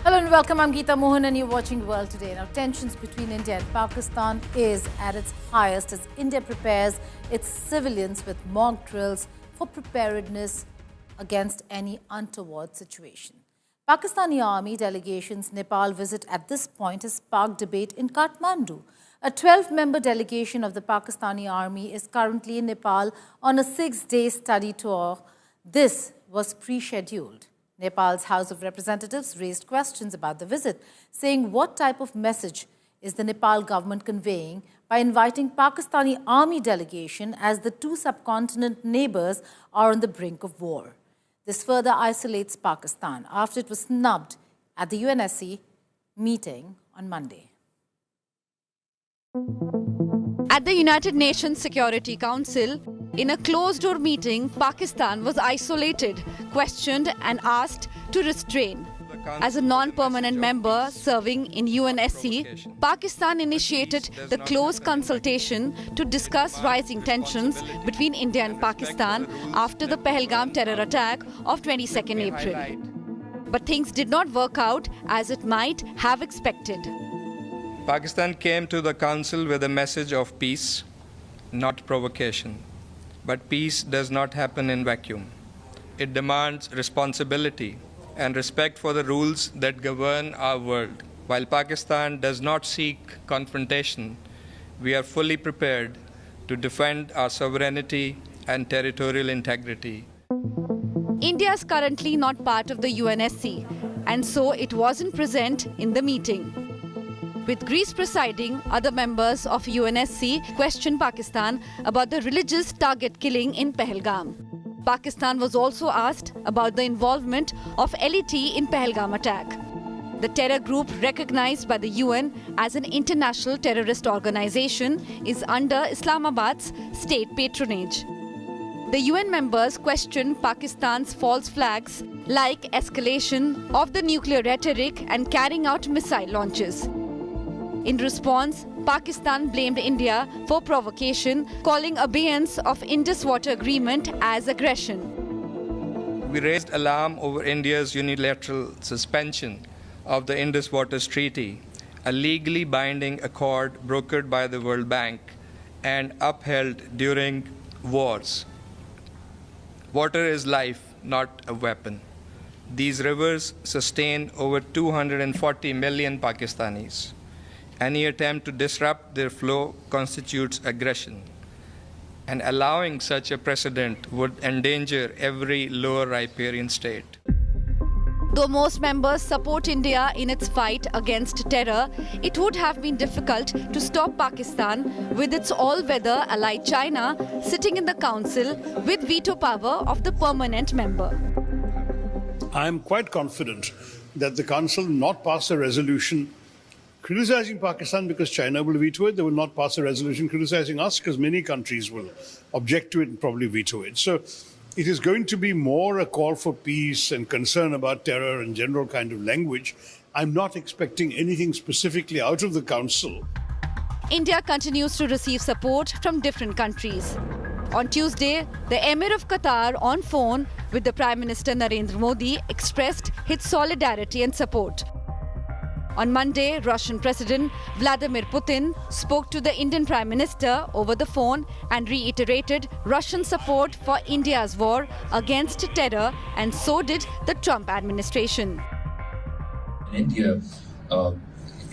Hello and welcome. I'm Geeta Mohan and you're watching World Today. Now, tensions between India and Pakistan is at its highest as India prepares its civilians with mock drills for preparedness against any untoward situation. Pakistani army delegation's Nepal visit at this point has sparked debate in Kathmandu. A 12-member delegation of the Pakistani army is currently in Nepal on a 6-day study tour. This was pre-scheduled. Nepal's House of Representatives raised questions about the visit, saying what type of message is the Nepal government conveying by inviting Pakistani army delegation as the two subcontinent neighbors are on the brink of war. This further isolates Pakistan after it was snubbed at the UNSC meeting on Monday. At the United Nations Security Council, in a closed-door meeting, Pakistan was isolated, questioned and asked to restrain. As a non-permanent member serving in UNSC, Pakistan initiated the close consultation to discuss rising tensions between India and Pakistan after the Pahalgam terror attack of 22nd April. But things did not work out as it might have expected. Pakistan came to the council with a message of peace, not provocation. But peace does not happen in vacuum. It demands responsibility and respect for the rules that govern our world. While Pakistan does not seek confrontation, we are fully prepared to defend our sovereignty and territorial integrity. India is currently not part of the UNSC, and so it wasn't present in the meeting. With Greece presiding, other members of UNSC questioned Pakistan about the religious target killing in Pahalgam. Pakistan was also asked about the involvement of LET in Pahalgam attack. The terror group recognized by the UN as an international terrorist organization is under Islamabad's state patronage. The UN members questioned Pakistan's false flags like escalation of the nuclear rhetoric and carrying out missile launches. In response, Pakistan blamed India for provocation, calling abeyance of Indus Water Agreement as aggression. We raised alarm over India's unilateral suspension of the Indus Waters Treaty, a legally binding accord brokered by the World Bank and upheld during wars. Water is life, not a weapon. These rivers sustain over 240 million Pakistanis. Any attempt to disrupt their flow constitutes aggression, and allowing such a precedent would endanger every lower riparian state. Though most members support India in its fight against terror, it would have been difficult to stop Pakistan with its all-weather ally China sitting in the council with veto power of the permanent member. I am quite confident that the council will not pass a resolution criticizing Pakistan because China will veto it. They will not pass a resolution criticizing us because many countries will object to it and probably veto it. So it is going to be more a call for peace and concern about terror and general kind of language. I'm not expecting anything specifically out of the council. India continues to receive support from different countries. On Tuesday, the Emir of Qatar on phone with the Prime Minister Narendra Modi expressed his solidarity and support. On Monday, Russian President Vladimir Putin spoke to the Indian Prime Minister over the phone and reiterated Russian support for India's war against terror, and so did the Trump administration. India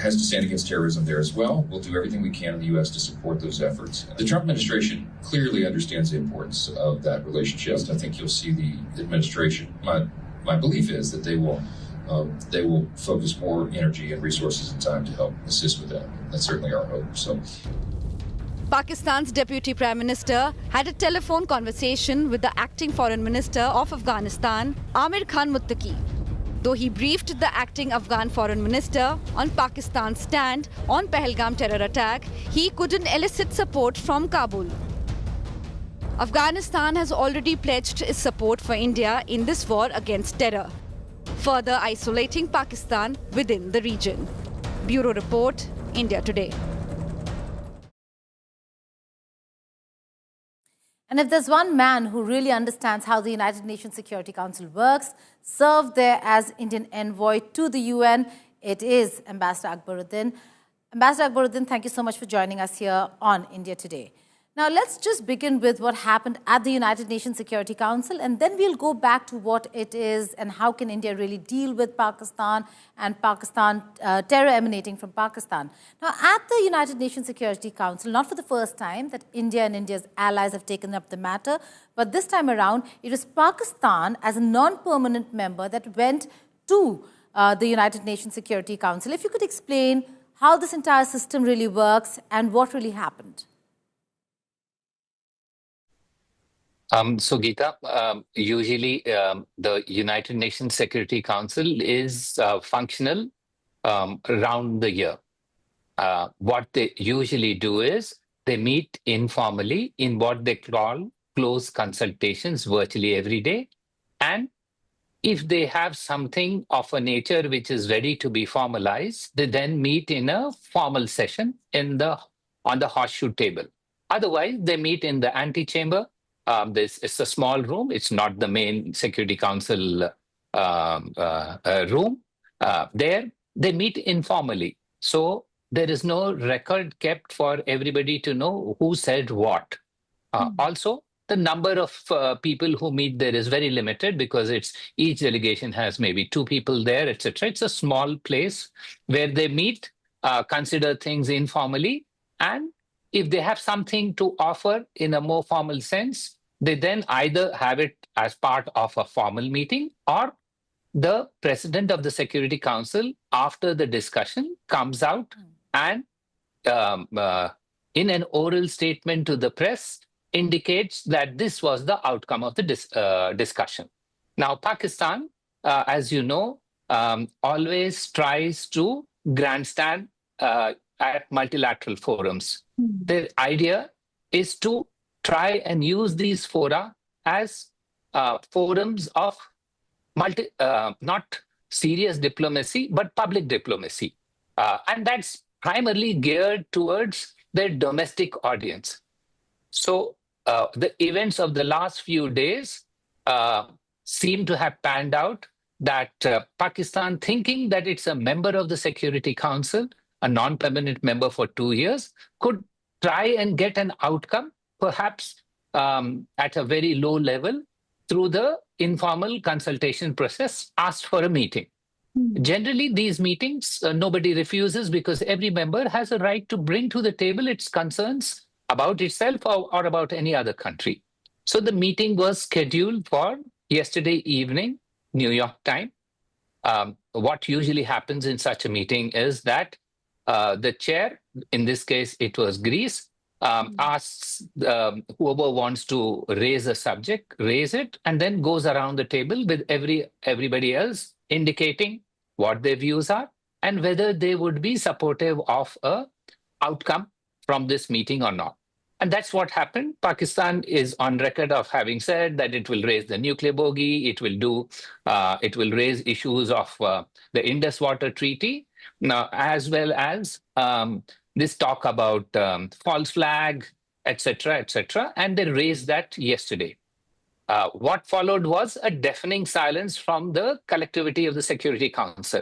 has to stand against terrorism there as well. We'll do everything we can in the U.S. to support those efforts. The Trump administration clearly understands the importance of that relationship. I think you'll see the administration. My belief is that they will focus more energy and resources and time to help assist with that. That's certainly our hope. Pakistan's Deputy Prime Minister had a telephone conversation with the acting Foreign Minister of Afghanistan, Amir Khan Muttaqi. Though he briefed the acting Afghan Foreign Minister on Pakistan's stand on Pahalgam terror attack, he couldn't elicit support from Kabul. Afghanistan has already pledged its support for India in this war against terror, further isolating Pakistan within the region. Bureau Report, India Today. And if there's one man who really understands how the United Nations Security Council works, served there as Indian envoy to the UN, it is Ambassador Akbaruddin. Ambassador Akbaruddin, thank you so much for joining us here on India Today. Now, let's just begin with what happened at the United Nations Security Council, and then we'll go back to what it is and how can India really deal with Pakistan and Pakistan terror emanating from Pakistan. Now, at the United Nations Security Council, not for the first time that India and India's allies have taken up the matter, but this time around, it was Pakistan as a non-permanent member that went to the United Nations Security Council. If you could explain how this entire system really works and what really happened. So Geeta, usually the United Nations Security Council is functional around the year. What they usually do is they meet informally in what they call close consultations virtually every day. And if they have something of a nature which is ready to be formalized, they then meet in a formal session on the horseshoe table. Otherwise, they meet in the antechamber. It's a small room. It's not the main Security Council room. There, they meet informally. So there is no record kept for everybody to know who said what. Also, the number of people who meet there is very limited because each delegation has maybe 2 people there, etc. It's a small place where they meet, consider things informally, and if they have something to offer in a more formal sense, they then either have it as part of a formal meeting or the president of the Security Council, after the discussion, comes out and in an oral statement to the press, indicates that this was the outcome of the discussion. Now, Pakistan, as you know, always tries to grandstand at multilateral forums. The idea is to try and use these fora as forums of not serious diplomacy, but public diplomacy. And that's primarily geared towards their domestic audience. So the events of the last few days seem to have panned out that Pakistan, thinking that it's a member of the Security Council, a non-permanent member for 2 years, could try and get an outcome, perhaps at a very low level, through the informal consultation process, asked for a meeting. Generally, these meetings, nobody refuses because every member has a right to bring to the table its concerns about itself or about any other country. So the meeting was scheduled for yesterday evening, New York time. What usually happens in such a meeting is that the chair, in this case, it was Greece, asks whoever wants to raise a subject, raise it, and then goes around the table with everybody else indicating what their views are and whether they would be supportive of a outcome from this meeting or not. And that's what happened. Pakistan is on record of having said that it will raise the nuclear bogey, it will raise issues of the Indus Water Treaty, as well as this talk about false flag, etc., etc. And they raised that yesterday. What followed was a deafening silence from the collectivity of the Security Council.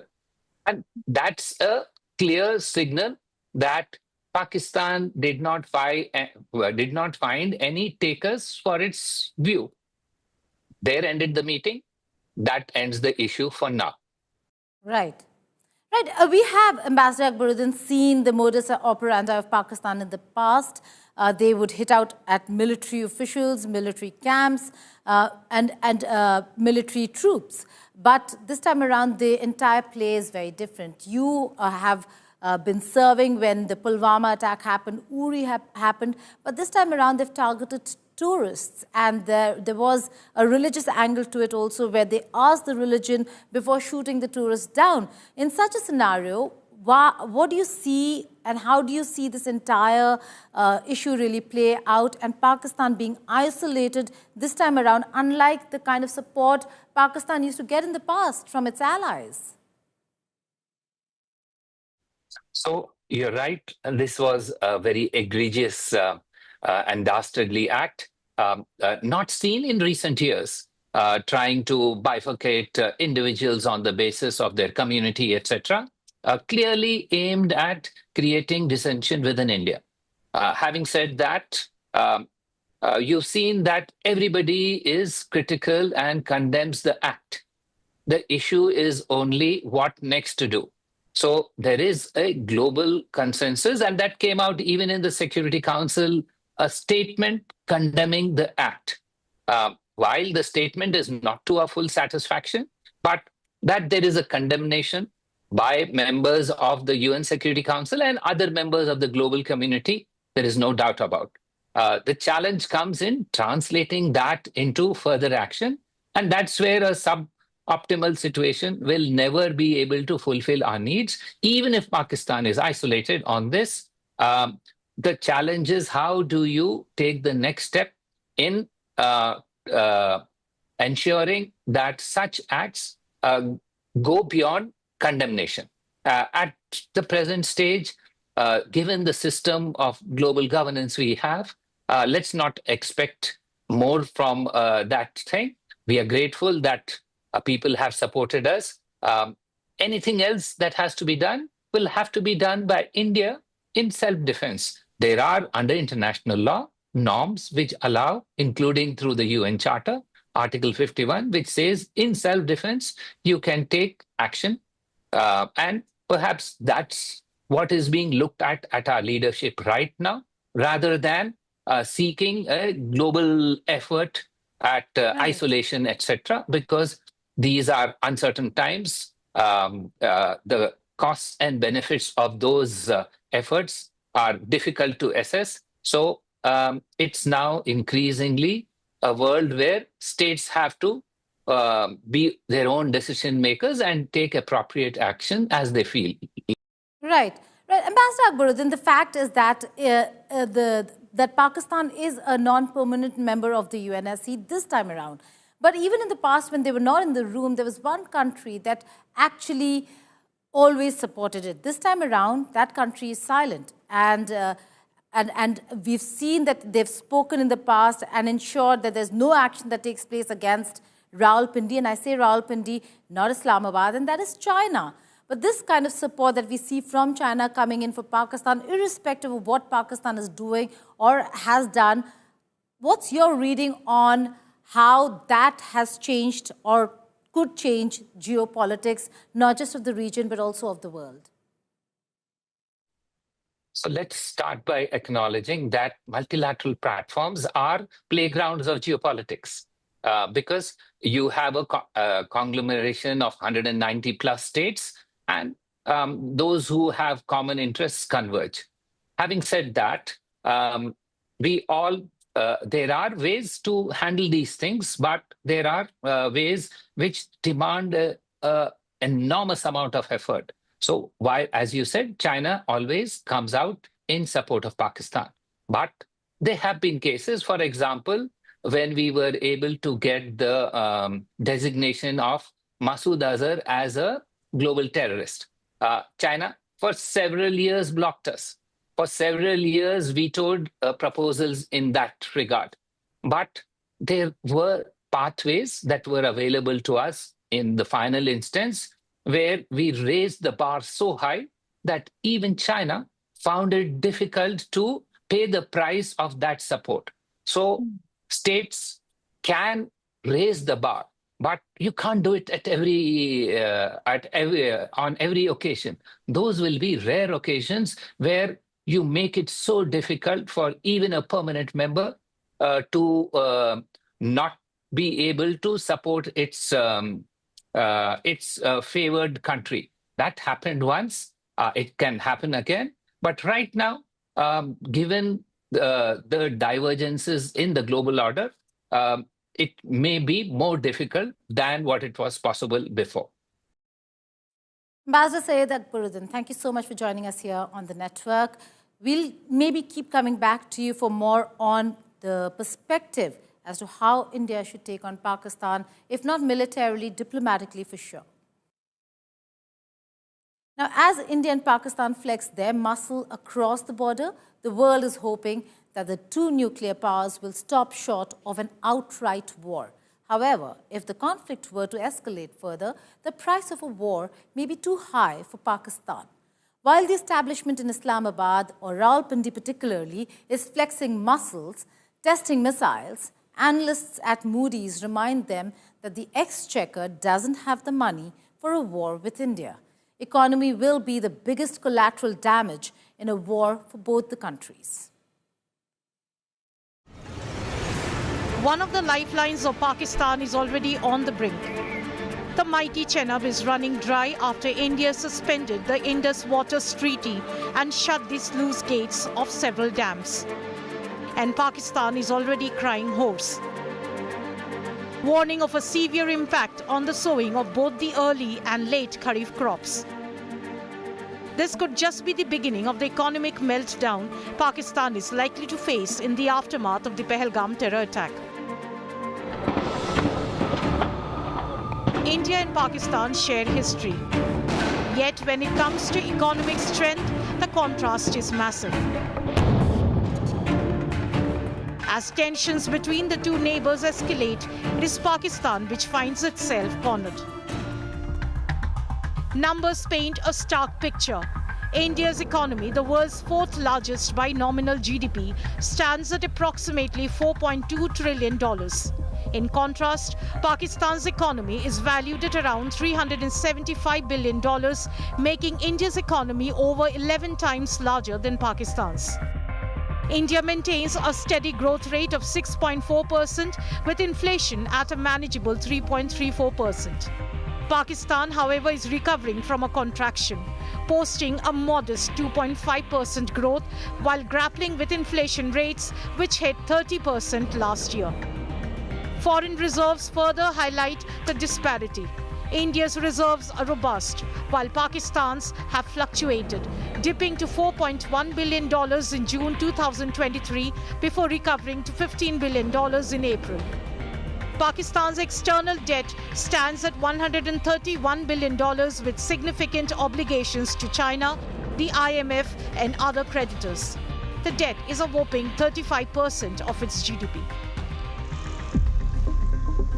And that's a clear signal that Pakistan did not find any takers for its view. There ended the meeting. That ends the issue for now. Right. Right. We have, Ambassador Akbaruddin, seen the modus operandi of Pakistan in the past. They would hit out at military officials, military camps, and military troops. But this time around, the entire play is very different. You have been serving when the Pulwama attack happened, Uri happened, but this time around they've targeted tourists, and there was a religious angle to it also, where they asked the religion before shooting the tourists down. In such a scenario, what do you see and how do you see this entire issue really play out, and Pakistan being isolated this time around, unlike the kind of support Pakistan used to get in the past from its allies? So you're right. This was a very egregious and dastardly act. not seen in recent years, trying to bifurcate individuals on the basis of their community, etc., clearly aimed at creating dissension within India. Having said that, you've seen that everybody is critical and condemns the act. The issue is only what next to do. So there is a global consensus, and that came out even in the Security Council, a statement condemning the act. While the statement is not to our full satisfaction, but that there is a condemnation by members of the UN Security Council and other members of the global community, there is no doubt about. The challenge comes in translating that into further action, and that's where a suboptimal situation will never be able to fulfill our needs, even if Pakistan is isolated on this. The challenge is, how do you take the next step in ensuring that such acts go beyond condemnation? At the present stage, given the system of global governance we have, let's not expect more from that thing. We are grateful that people have supported us. Anything else that has to be done will have to be done by India in self-defense. There are, under international law, norms which allow, including through the UN Charter, Article 51, which says in self-defense, you can take action. And perhaps that's what is being looked at our leadership right now, rather than seeking a global effort at isolation, etc., because these are uncertain times. The costs and benefits of those efforts are difficult to assess. So it's now increasingly a world where states have to be their own decision makers and take appropriate action as they feel. Right. Ambassador Akbaruddin, the fact is that that Pakistan is a non-permanent member of the UNSC this time around. But even in the past, when they were not in the room, there was one country that actually always supported it. This time around, that country is silent. And we've seen that they've spoken in the past and ensured that there's no action that takes place against Rawalpindi. And I say Rawalpindi, not Islamabad, and that is China. But this kind of support that we see from China coming in for Pakistan, irrespective of what Pakistan is doing or has done, what's your reading on how that has changed or could change geopolitics, not just of the region, but also of the world? So let's start by acknowledging that multilateral platforms are playgrounds of geopolitics, because you have a conglomeration of 190 plus states, and those who have common interests converge. Having said that, there are ways to handle these things, but there are ways which demand an enormous amount of effort. So while, as you said, China always comes out in support of Pakistan. But there have been cases, for example, when we were able to get the designation of Masood Azhar as a global terrorist. China, for several years, blocked us. For several years, vetoed proposals in that regard. But there were pathways that were available to us in the final instance, where we raised the bar so high that even China found it difficult to pay the price of that support. So states can raise the bar, but you can't do it on every occasion. Those will be rare occasions where you make it so difficult for even a permanent member to not be able to support its favored country. That happened once. It can happen again. But right now, given the divergences in the global order, it may be more difficult than what it was possible before. Ambassador Syed Akbaruddin, thank you so much for joining us here on the network. We'll maybe keep coming back to you for more on the perspective as to how India should take on Pakistan, if not militarily, diplomatically for sure. Now, as India and Pakistan flex their muscle across the border, the world is hoping that the two nuclear powers will stop short of an outright war. However, if the conflict were to escalate further, the price of a war may be too high for Pakistan. While the establishment in Islamabad, or Rawalpindi particularly, is flexing muscles, testing missiles, analysts at Moody's remind them that the exchequer doesn't have the money for a war with India. Economy will be the biggest collateral damage in a war for both the countries. One of the lifelines of Pakistan is already on the brink. The mighty Chenab is running dry after India suspended the Indus Waters Treaty and shut the sluice gates of several dams. And Pakistan is already crying hoarse, warning of a severe impact on the sowing of both the early and late Kharif crops. This could just be the beginning of the economic meltdown Pakistan is likely to face in the aftermath of the Pahalgam terror attack. India and Pakistan share history. Yet when it comes to economic strength, the contrast is massive. As tensions between the two neighbors escalate, it is Pakistan which finds itself cornered. Numbers paint a stark picture. India's economy, the world's fourth largest by nominal GDP, stands at approximately $4.2 trillion. In contrast, Pakistan's economy is valued at around $375 billion, making India's economy over 11 times larger than Pakistan's. India maintains a steady growth rate of 6.4%, with inflation at a manageable 3.34%. Pakistan, however, is recovering from a contraction, posting a modest 2.5% growth while grappling with inflation rates which hit 30% last year. Foreign reserves further highlight the disparity. India's reserves are robust, while Pakistan's have fluctuated, dipping to $4.1 billion in June 2023 before recovering to $15 billion in April. Pakistan's external debt stands at $131 billion with significant obligations to China, the IMF and other creditors. The debt is a whopping 35% of its GDP.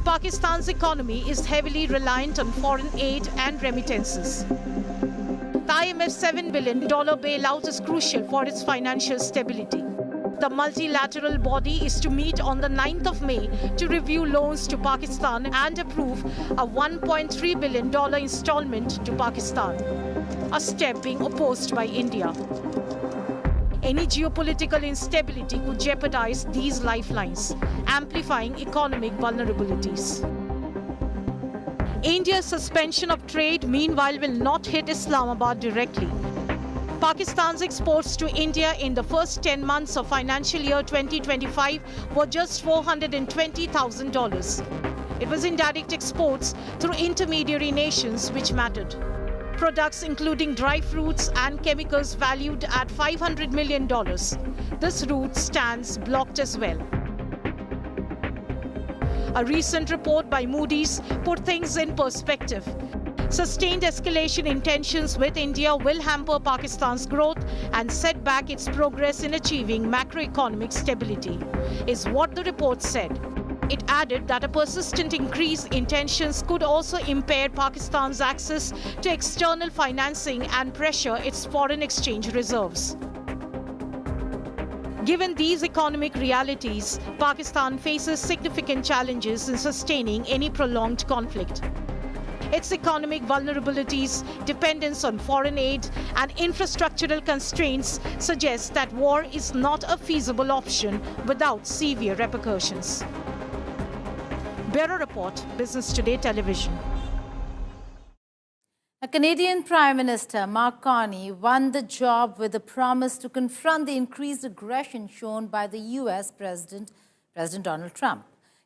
Pakistan's economy is heavily reliant on foreign aid and remittances. The IMF's $7 billion bailout is crucial for its financial stability. The multilateral body is to meet on the 9th of May to review loans to Pakistan and approve a $1.3 billion installment to Pakistan, a step being opposed by India. Any geopolitical instability could jeopardize these lifelines, amplifying economic vulnerabilities. India's suspension of trade, meanwhile, will not hit Islamabad directly. Pakistan's exports to India in the first 10 months of financial year 2025 were just $420,000. It was indirect exports through intermediary nations which mattered. Products including dry fruits and chemicals valued at $500 million. This route stands blocked as well. A recent report by Moody's put things in perspective. Sustained escalation in tensions with India will hamper Pakistan's growth and set back its progress in achieving macroeconomic stability, is what the report said. It added that a persistent increase in tensions could also impair Pakistan's access to external financing and pressure its foreign exchange reserves. Given these economic realities, Pakistan faces significant challenges in sustaining any prolonged conflict. Its economic vulnerabilities, dependence on foreign aid, and infrastructural constraints suggest that war is not a feasible option without severe repercussions. Bureau Report, Business Today Television. A Canadian Prime Minister, Mark Carney, won the job with a promise to confront the increased aggression shown by the US President Donald Trump.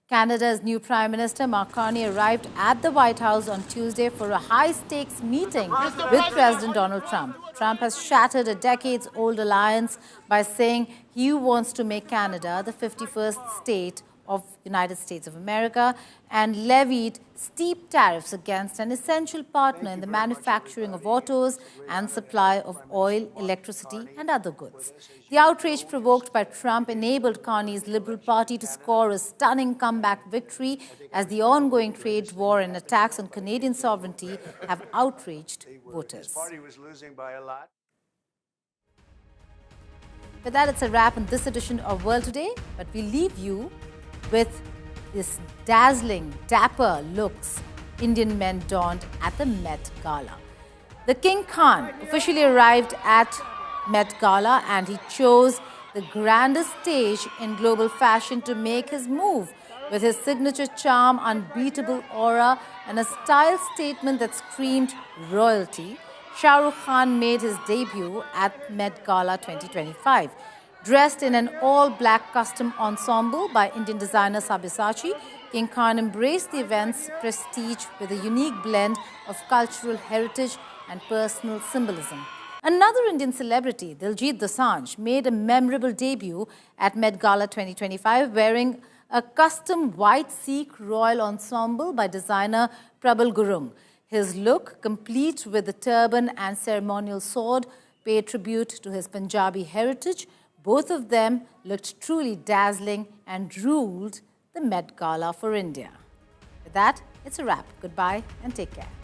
Canada's new Prime Minister, Mark Carney, arrived at the White House on Tuesday for a high-stakes meeting with President Donald Trump. Trump has shattered a decades-old alliance by saying he wants to make Canada the 51st state of United States of America and levied steep tariffs against an essential partner in the manufacturing of autos and supply of oil, electricity, and other goods. The outrage provoked by Trump enabled Carney's Liberal Party to score a stunning comeback victory as the ongoing trade war and attacks on Canadian sovereignty have outraged voters. With that, it's a wrap on this edition of World Today, but we leave you with this dazzling, dapper looks Indian men donned at the Met Gala. The King Khan officially arrived at Met Gala and he chose the grandest stage in global fashion to make his move with his signature charm, unbeatable aura and a style statement that screamed royalty. Shah Rukh Khan made his debut at Met Gala 2025. Dressed in an all-black custom ensemble by Indian designer Sabyasachi, King Khan embraced the event's prestige with a unique blend of cultural heritage and personal symbolism. Another Indian celebrity, Diljit Dosanjh, made a memorable debut at Met Gala 2025 wearing a custom white Sikh royal ensemble by designer Prabal Gurung. His look, complete with the turban and ceremonial sword, paid tribute to his Punjabi heritage. Both of them looked truly dazzling and ruled the Met Gala for India. With that, it's a wrap. Goodbye and take care.